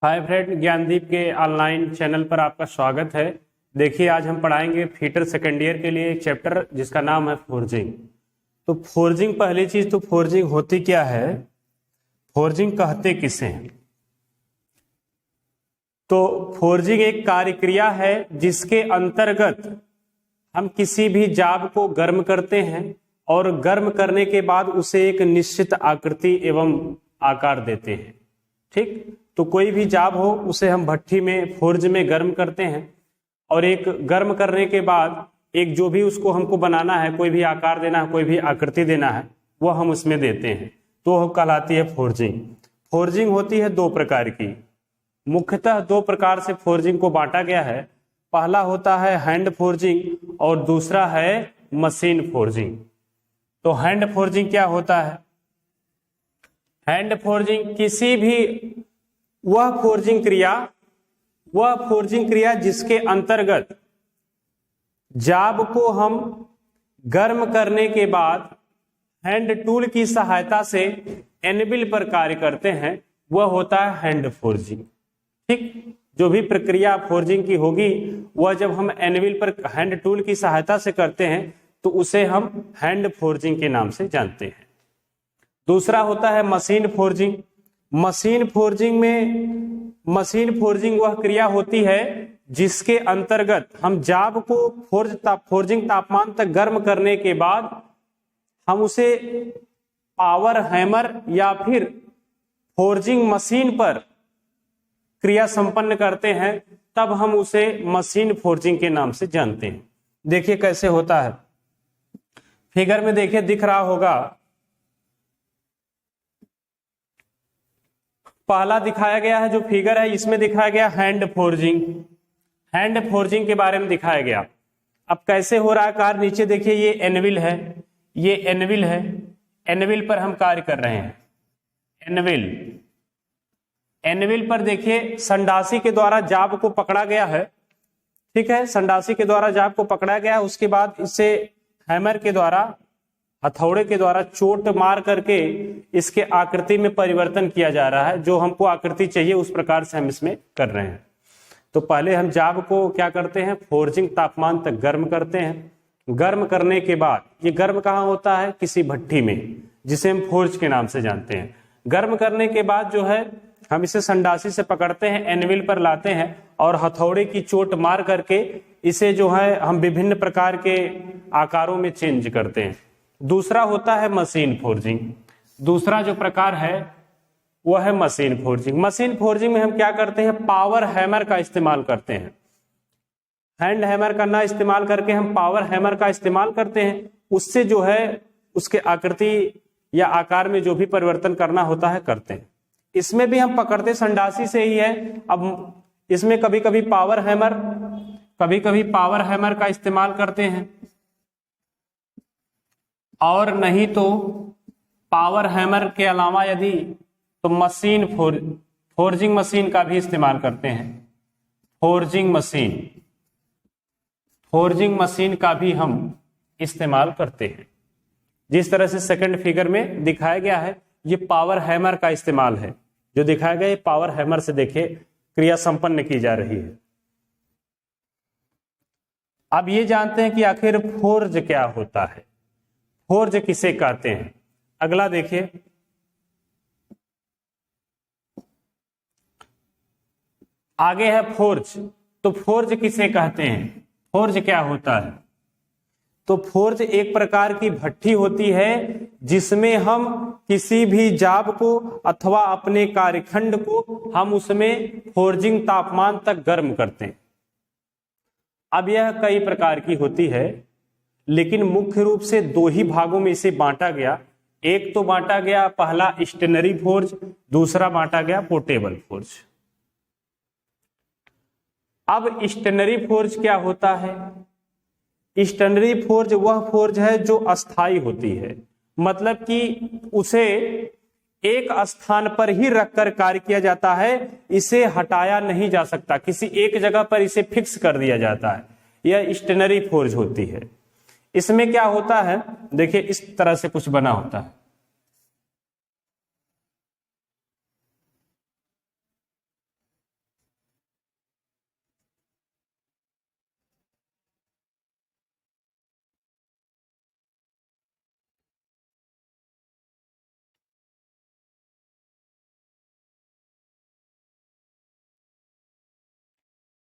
Hi friend, Gyandeep के online channel पर आपका स्वागत है। देखिए, आज हम पढ़ाएंगे फीटर सेकेंड ईयर के लिए एक चैप्टर जिसका नाम है फोर्जिंग। तो फोर्जिंग, पहली चीज तो फोर्जिंग होती क्या है, फोर्जिंग कहते किसे हैं। तो फोर्जिंग एक कार्यक्रिया है जिसके अंतर्गत हम किसी भी जाब को गर्म करते हैं और गर्म करने के बाद उसे एक निश्चित आकृति एवं आकार देते हैं। ठीक, तो कोई भी जाब हो उसे हम भट्ठी में फोर्ज में गर्म करते हैं और एक गर्म करने के बाद एक जो भी उसको हमको बनाना है, कोई भी आकार देना है, कोई भी आकृति देना है, वो हम उसमें देते हैं, तो वो कहलाती है फोर्जिंग। फोर्जिंग होती है दो प्रकार की, मुख्यतः दो प्रकार से फोर्जिंग को बांटा गया है। पहला होता है हैंड फोर्जिंग और दूसरा है मशीन फोर्जिंग। तो हैंड फोर्जिंग क्या होता है? हैंड फोर्जिंग किसी भी वह फोर्जिंग क्रिया जिसके अंतर्गत जाब को हम गर्म करने के बाद हैंड टूल की सहायता से एनविल पर कार्य करते हैं, वह होता है हैंड फोर्जिंग। ठीक, जो भी प्रक्रिया फोर्जिंग की होगी वह जब हम एनविल पर हैंड टूल की सहायता से करते हैं तो उसे हम हैंड फोर्जिंग के नाम से जानते हैं। दूसरा होता है मशीन फोर्जिंग। मशीन फोर्जिंग वह क्रिया होती है जिसके अंतर्गत हम जाब को फोर्जिंग तापमान तक गर्म करने के बाद हम उसे पावर हैमर या फिर फोर्जिंग मशीन पर क्रिया संपन्न करते हैं, तब हम उसे मशीन फोर्जिंग के नाम से जानते हैं। देखिए कैसे होता है, फिगर में देखिए दिख रहा होगा, पहला दिखाया गया है जो फिगर है, इसमें दिखाया गया हैंड फोर्जिंग। हैंड फोर्जिंग के बारे में दिखाया गया। अब कैसे हो रहा है कार्य, नीचे देखिए ये एनविल है, ये एनविल है, एनविल पर हम कार्य कर रहे हैं। एनविल पर देखिए संडासी के द्वारा जाब को पकड़ा गया है। ठीक है, संडासी के द्वारा जाब को पकड़ा गया है, उसके बाद इसे हैमर के द्वारा, हथौड़े के द्वारा चोट मार करके इसके आकृति में परिवर्तन किया जा रहा है। जो हमको आकृति चाहिए उस प्रकार से हम इसमें कर रहे हैं। तो पहले हम जाब को क्या करते हैं, फोर्जिंग तापमान तक गर्म करते हैं। गर्म करने के बाद, ये गर्म कहाँ होता है, किसी भट्ठी में, जिसे हम फोर्ज के नाम से जानते हैं। गर्म करने के बाद जो है हम इसे संडासी से पकड़ते हैं, एनविल पर लाते हैं और हथौड़े की चोट मार करके इसे जो है हम विभिन्न प्रकार के आकारों में चेंज करते हैं। दूसरा होता है मशीन फोर्जिंग। दूसरा जो प्रकार है वह है मशीन फोर्जिंग। मशीन फोर्जिंग में हम क्या करते हैं, पावर हैमर का इस्तेमाल करते हैं। हैंड हैमर का ना इस्तेमाल करके हम पावर हैमर का इस्तेमाल करते हैं। उससे जो है उसके आकृति या आकार में जो भी परिवर्तन करना होता है करते हैं। इसमें भी हम पकड़ते संडासी से ही है। अब इसमें कभी कभी पावर हैमर का इस्तेमाल करते हैं और नहीं तो पावर हैमर के अलावा यदि तो मशीन फोर्जिंग मशीन का भी इस्तेमाल करते हैं। फोर्जिंग मशीन का भी हम इस्तेमाल करते हैं। जिस तरह से सेकंड फिगर में दिखाया गया है, ये पावर हैमर का इस्तेमाल है। जो दिखाया गया है पावर हैमर से देखिए क्रिया संपन्न की जा रही है। अब ये जानते हैं कि आखिर फोर्ज क्या होता है, फोर्ज किसे कहते हैं। अगला देखिए, आगे है फोर्ज। तो फोर्ज किसे कहते हैं, फोर्ज क्या होता है? तो फोर्ज एक प्रकार की भट्ठी होती है जिसमें हम किसी भी जाब को अथवा अपने कार्यखंड को हम उसमें फोर्जिंग तापमान तक गर्म करते हैं। अब यह कई प्रकार की होती है, लेकिन मुख्य रूप से दो ही भागों में इसे बांटा गया। एक तो बांटा गया पहला स्टेनरी फोर्ज, दूसरा बांटा गया पोर्टेबल फोर्ज। अब स्टेनरी फोर्ज क्या होता है? स्टेनरी फोर्ज वह फोर्ज है जो अस्थाई होती है, मतलब कि उसे एक स्थान पर ही रखकर कार्य किया जाता है, इसे हटाया नहीं जा सकता, किसी एक जगह पर इसे फिक्स कर दिया जाता है। यह स्टेनरी फोर्ज होती है। इसमें क्या होता है, देखिए इस तरह से कुछ बना होता है।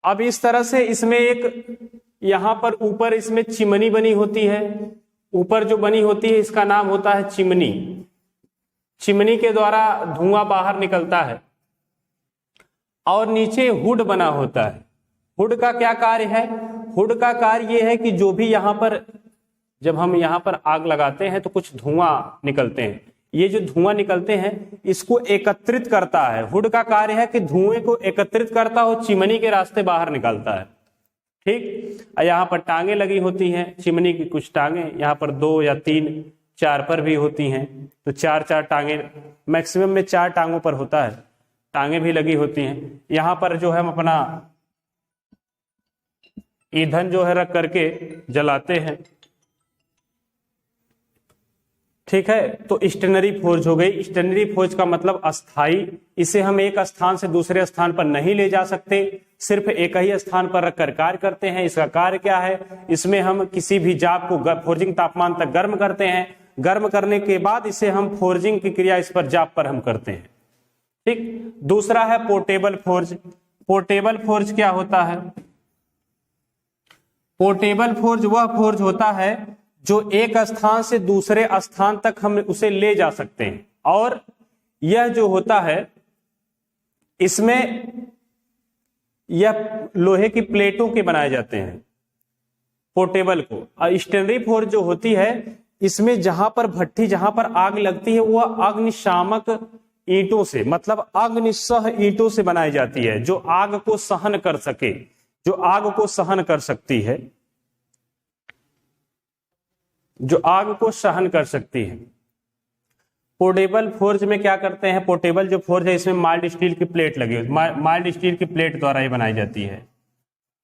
अब इस तरह से इसमें एक यहां पर ऊपर इसमें चिमनी बनी होती है, ऊपर जो बनी होती है इसका नाम होता है चिमनी। चिमनी के द्वारा धुआं बाहर निकलता है। और नीचे हुड बना होता है। हुड का क्या कार्य है? हुड का कार्य यह है कि जो भी यहां पर, जब हम यहां पर आग लगाते हैं तो कुछ धुआं निकलते हैं, ये जो धुआं निकलते हैं इसको एकत्रित करता है। हुड का कार्य है कि धुएं को एकत्रित करता हो, चिमनी के रास्ते बाहर निकालता है। ठीक, यहाँ पर टांगे लगी होती हैं, चिमनी की कुछ टांगे यहाँ पर 2 या 3 4 पर भी होती हैं, तो 4 टांगे मैक्सिमम में 4 टांगों पर होता है, टांगे भी लगी होती हैं। यहाँ पर जो है हम अपना ईंधन जो है रख करके जलाते हैं। ठीक है, तो स्टेनरी फोर्ज हो गई। स्टेनरी फोर्ज का मतलब अस्थाई, इसे हम एक स्थान से दूसरे स्थान पर नहीं ले जा सकते, सिर्फ एक ही स्थान पर रखकर कार्य करते हैं। इसका कार्य क्या है? इसमें हम किसी भी जाप को फोर्जिंग तापमान तक गर्म करते हैं, गर्म करने के बाद इसे हम फोर्जिंग की क्रिया इस पर जाप पर हम करते हैं। ठीक, दूसरा है पोर्टेबल फोर्ज। पोर्टेबल फोर्ज क्या होता है? पोर्टेबल फोर्ज वह फोर्ज होता है जो एक स्थान से दूसरे स्थान तक हम उसे ले जा सकते हैं, और यह जो होता है इसमें यह लोहे की प्लेटों के बनाए जाते हैं पोर्टेबल को। और स्टेनरी फोर्ज जो होती है इसमें जहां पर भट्टी, जहां पर आग लगती है वह अग्निशामक ईंटों से, मतलब अग्निसह ईंटों से बनाई जाती है, जो आग को सहन कर सके, जो आग को सहन कर सकती है, जो आग को सहन कर सकती है। पोर्टेबल फोर्ज में क्या करते हैं? पोर्टेबल जो फोर्ज है इसमें माइल्ड स्टील की प्लेट लगी होती है, माइल्ड स्टील की प्लेट द्वारा ये बनाई जाती है,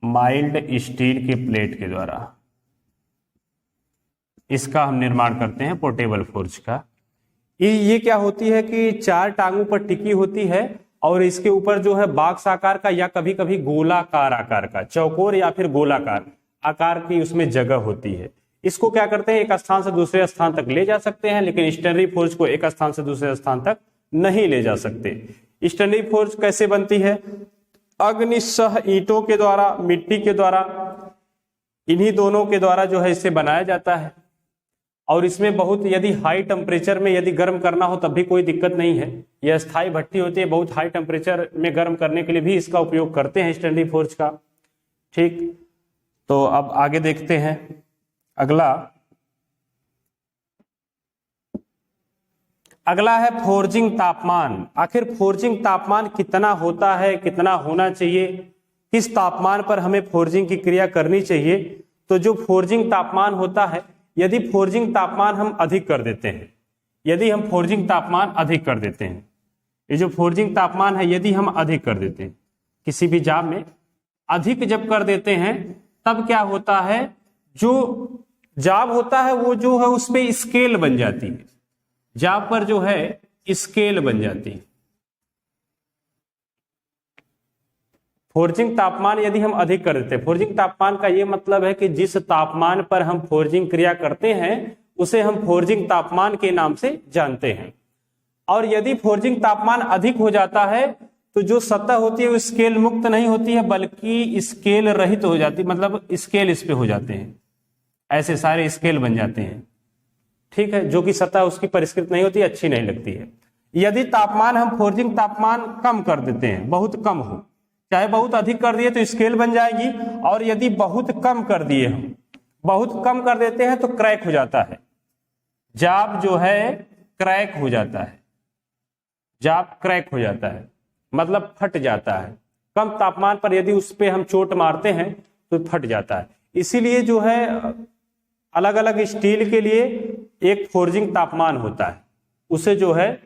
माइल्ड स्टील की प्लेट के द्वारा इसका हम निर्माण करते हैं पोर्टेबल फोर्ज का। ये क्या होती है कि 4 टांगों पर टिकी होती है, और इसके ऊपर जो है बॉक्स आकार का या कभी कभी गोलाकार आकार का, चौकोर या फिर गोलाकार आकार की उसमें जगह होती है। इसको क्या करते हैं? एक स्थान से दूसरे स्थान तक ले जा सकते हैं, लेकिन स्टेनरी फोर्ज को एक स्थान से दूसरे स्थान तक नहीं ले जा सकते। स्टेनरी फोर्ज कैसे बनती है? अग्निसह ईंटों के द्वारा, मिट्टी के द्वारा, इन्हीं दोनों के द्वारा जो है इसे बनाया जाता है। और इसमें बहुत, यदि हाई टेम्परेचर में यदि गर्म करना हो तब भी कोई दिक्कत नहीं है। यह स्थायी भट्टी होती है, बहुत हाई टेम्परेचर में गर्म करने के लिए भी इसका उपयोग करते हैं स्टेनरी फोर्ज का। ठीक, तो अब आगे देखते हैं अगला है फोर्जिंग तापमान। आखिर फोर्जिंग तापमान कितना होता है, कितना होना चाहिए, किस तापमान पर हमें फोर्जिंग की क्रिया करनी चाहिए? तो जो फोर्जिंग तापमान होता है, यदि फोर्जिंग तापमान हम अधिक कर देते हैं, यदि हम फोर्जिंग तापमान अधिक कर देते हैं, ये जो फोर्जिंग तापमान है यदि हम अधिक कर देते हैं किसी भी जाप में, अधिक जब कर देते हैं तब क्या होता है? जो जाप होता है वो जो है उस पे स्केल बन जाती है, जाप पर जो है स्केल बन जाती है। फोर्जिंग तापमान यदि हम अधिक कर देते हैं, फोर्जिंग तापमान का यह मतलब है कि जिस तापमान पर हम फोर्जिंग क्रिया करते हैं उसे हम फोर्जिंग तापमान के नाम से जानते हैं। और यदि फोर्जिंग तापमान अधिक हो जाता है तो जो सतह होती है वो स्केल मुक्त नहीं होती है, बल्कि स्केल रहित हो जाती है, मतलब स्केल इस पे हो जाते हैं, ऐसे सारे स्केल बन जाते हैं। ठीक है, जो कि सतह उसकी परिष्कृत नहीं होती, अच्छी नहीं लगती है। यदि तापमान हम फोर्जिंग तापमान कम कर देते हैं, बहुत कम हो, चाहे बहुत अधिक कर दिए तो स्केल बन जाएगी, और यदि बहुत कम कर दिए, हम बहुत कम कर देते हैं तो क्रैक हो जाता है, जाप जो है क्रैक हो जाता है, जाप क्रैक हो जाता है, मतलब फट जाता है। कम तापमान पर यदि उस पे हम चोट मारते हैं तो फट जाता है। इसीलिए जो है अलग अलग स्टील के लिए एक फोर्जिंग तापमान होता है, उसे जो है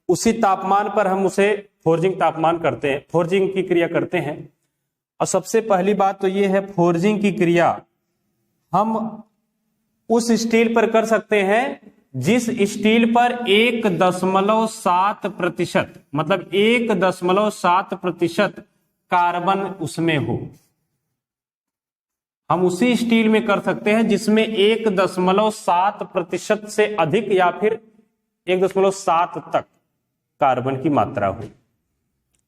उसी तापमान पर हम उसे फोर्जिंग तापमान करते हैं, फोर्जिंग की क्रिया करते हैं। और सबसे पहली बात तो ये है, फोर्जिंग की क्रिया हम उस स्टील पर कर सकते हैं जिस स्टील पर 1.7%, मतलब 1.7% कार्बन उसमें हो। हम उसी स्टील में कर सकते हैं जिसमें 1.7% से अधिक या फिर 1.7 तक कार्बन की मात्रा हो।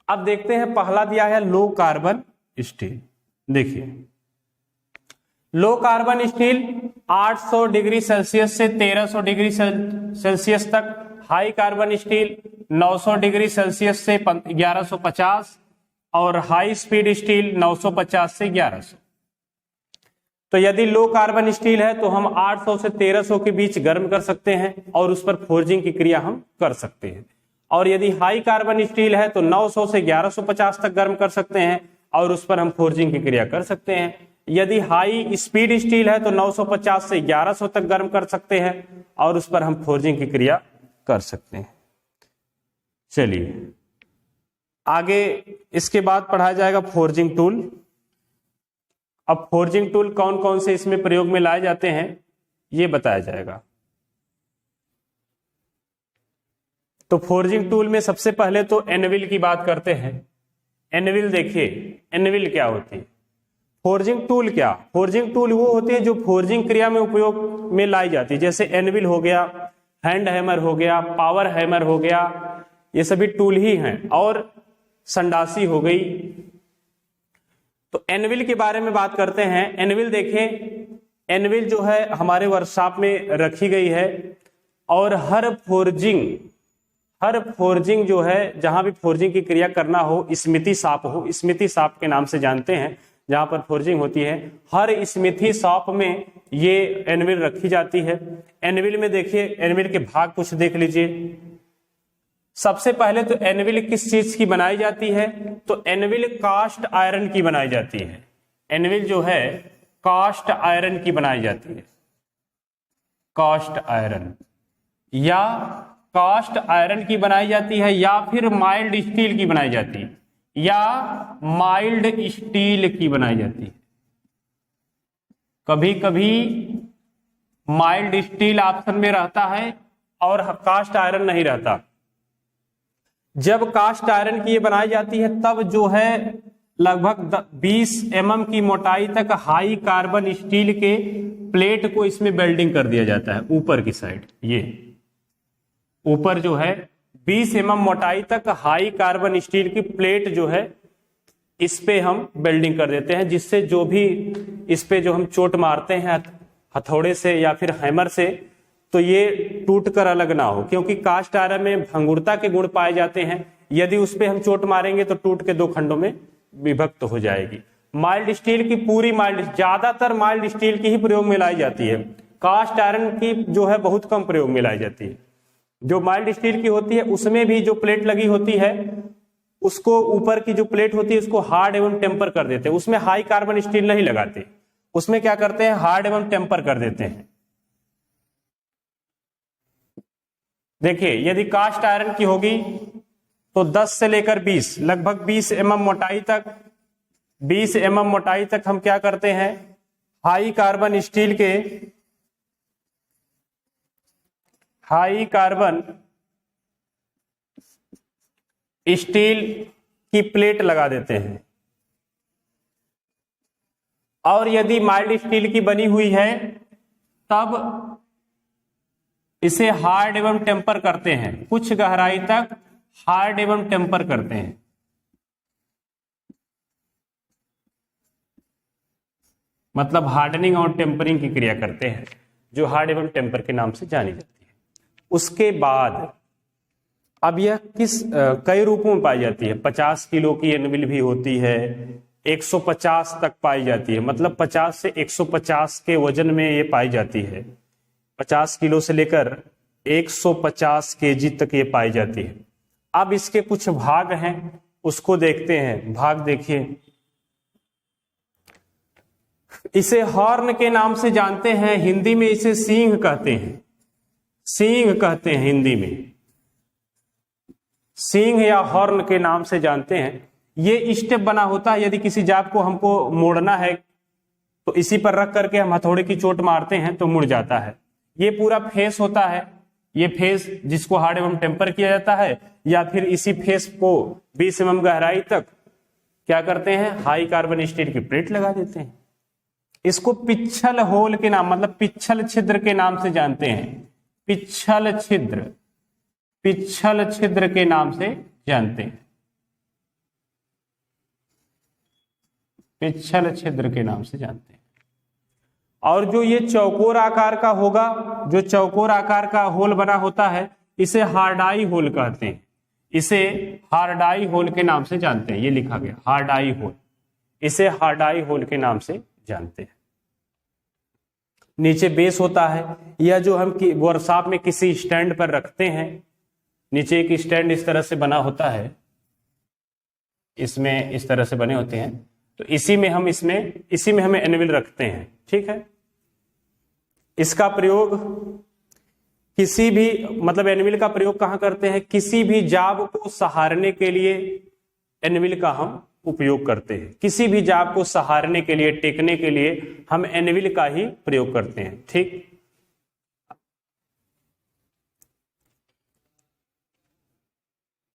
अब देखते हैं, पहला दिया है लो कार्बन, स्टील। देखिए low carbon steel 800 degree Celsius से 1300 डिग्री सेल्सियस तक, high carbon steel 900 degree Celsius से 1150 और हाई स्पीड स्टील 950 से 1100। तो यदि लो कार्बन स्टील है तो हम 800 से 1300 के बीच गर्म कर सकते हैं और उस पर फोर्जिंग की क्रिया हम कर सकते हैं। और यदि हाई कार्बन स्टील है तो 900 से 1150 तक गर्म कर सकते हैं और उस पर हम फोर्जिंग की क्रिया कर सकते हैं। यदि हाई स्पीड स्टील है तो 950 से 1100 तक गर्म कर सकते हैं और उस पर हम फोर्जिंग की क्रिया कर सकते हैं। चलिए आगे इसके बाद पढ़ाया जाएगा फोर्जिंग टूल। अब फोर्जिंग टूल कौन कौन से इसमें प्रयोग में लाए जाते हैं ये बताया जाएगा। तो फोर्जिंग टूल में सबसे पहले तो एनविल की बात करते हैं। एनविल देखिए, एनविल क्या होती है? फोर्जिंग टूल क्या? फोर्जिंग टूल वो होती है जो फोर्जिंग क्रिया में उपयोग में लाई जाती है। जैसे एनविल हो गया, हैंड हैमर हो गया, पावर हैमर हो गया, ये सभी टूल ही हैं। और संडासी हो गई। तो एनविल के बारे में बात करते हैं। एनविल देखिए, एनविल जो है हमारे वर्कशॉप में रखी गई है और हर फोर्जिंग जो है जहां भी फोर्जिंग की क्रिया करना हो, स्मिथी शॉप हो, स्मिथी शॉप के नाम से जानते हैं जहां पर फोर्जिंग होती है, हर स्मिथी शॉप में ये एनविल रखी जाती है। एनविल में देखिए, एनविल के भाग कुछ देख लीजिए। सबसे पहले तो एनविल किस चीज की बनाई जाती है? तो एनविल कास्ट आयरन की बनाई जाती है। एनविल जो है कास्ट आयरन की बनाई जाती है। कास्ट आयरन या कास्ट आयरन की बनाई जाती है या फिर माइल्ड स्टील की बनाई जाती है या माइल्ड स्टील की बनाई जाती है। कभी कभी माइल्ड स्टील ऑप्शन में रहता है और कास्ट आयरन नहीं रहता। जब कास्ट आयरन की ये बनाई जाती है तब जो है लगभग 20 mm की मोटाई तक हाई कार्बन स्टील के प्लेट को इसमें वेल्डिंग कर दिया जाता है। ऊपर की साइड, ये ऊपर जो है 20 mm मोटाई तक हाई कार्बन स्टील की प्लेट जो है इस पे हम वेल्डिंग कर देते हैं, जिससे जो भी इस पे जो हम चोट मारते हैं हथौड़े से या फिर हैमर से, तो ये टूट कर अलग ना हो। क्योंकि कास्ट आयरन में भंगुरता के गुण पाए जाते हैं। यदि उस पे हम चोट मारेंगे तो टूट के 2 खंडों में विभक्त हो जाएगी। माइल्ड स्टील की पूरी ज्यादातर माइल्ड स्टील की ही प्रयोग में लाई जाती है। कास्ट आयरन की जो है बहुत कम प्रयोग में लाई जाती है। जो माइल्ड स्टील की होती है उसमें भी जो प्लेट लगी होती है उसको, ऊपर की जो प्लेट होती है उसको हार्ड एवं टेम्पर कर देते हैं। उसमें हाई कार्बन स्टील नहीं लगाते, उसमें क्या करते हैं, हार्ड एवं टेम्पर कर देते हैं। देखिए यदि कास्ट आयरन की होगी तो 10 से लेकर 20, लगभग 20 mm मोटाई तक, 20 mm मोटाई तक हम क्या करते हैं, हाई कार्बन स्टील के, हाई कार्बन स्टील की प्लेट लगा देते हैं। और यदि माइल्ड स्टील की बनी हुई है तब इसे हार्ड एवं टेम्पर करते हैं। कुछ गहराई तक हार्ड एवं टेम्पर करते हैं। मतलब हार्डनिंग और टेम्परिंग की क्रिया करते हैं, जो हार्ड एवं टेम्पर के नाम से जानी जाती है। उसके बाद अब यह कई रूपों में पाई जाती है। 50 किलो की एनविल भी होती है, 150 तक पाई जाती है। मतलब 50 से 150 के वजन में ये पाई जाती है। 50 किलो से लेकर 150 केजी तक ये पाई जाती है। अब इसके कुछ भाग हैं, उसको देखते हैं। भाग देखिए, इसे हॉर्न के नाम से जानते हैं, हिंदी में इसे सींग कहते हैं। सींग कहते हैं हिंदी में, सींग या हॉर्न के नाम से जानते हैं। ये स्टेप बना होता है। यदि किसी जाप को हमको मोड़ना है तो इसी पर रख करके हम हथौड़े की चोट मारते हैं तो मुड़ जाता है। ये पूरा फेस होता है, ये फेस जिसको हार्ड एवं टेम्पर किया जाता है, या फिर इसी फेस को 20 mm गहराई तक क्या करते हैं, हाई कार्बन स्टील की प्लेट लगा देते हैं। इसको पिच्छल होल के नाम, मतलब पिच्छल छिद्र के नाम से जानते हैं। पिच्छल छिद्र, पिच्छल छिद्र के नाम से जानते हैं। पिच्छल छिद्र के नाम से जानते हैं। और जो ये चौकोर आकार का होगा, जो चौकोर आकार का होल बना होता है, इसे हार्डाई होल कहते हैं। इसे हार्डाई होल के नाम से जानते हैं। ये लिखा गया हार्डाई होल, इसे हार्डाई होल के नाम से जानते हैं। नीचे बेस होता है, यह जो हम वर्कशॉप में किसी स्टैंड पर रखते हैं, नीचे एक स्टैंड इस तरह से बना होता है, इसमें इस तरह से बने होते हैं, तो इसी में हम एनविल रखते हैं। ठीक है, इसका प्रयोग किसी भी मतलब एनविल का प्रयोग कहां करते हैं? किसी भी जाब को सहारने के लिए एनविल का हम उपयोग करते हैं। किसी भी जाब को सहारने के लिए, टेकने के लिए हम एनविल का ही प्रयोग करते हैं। ठीक।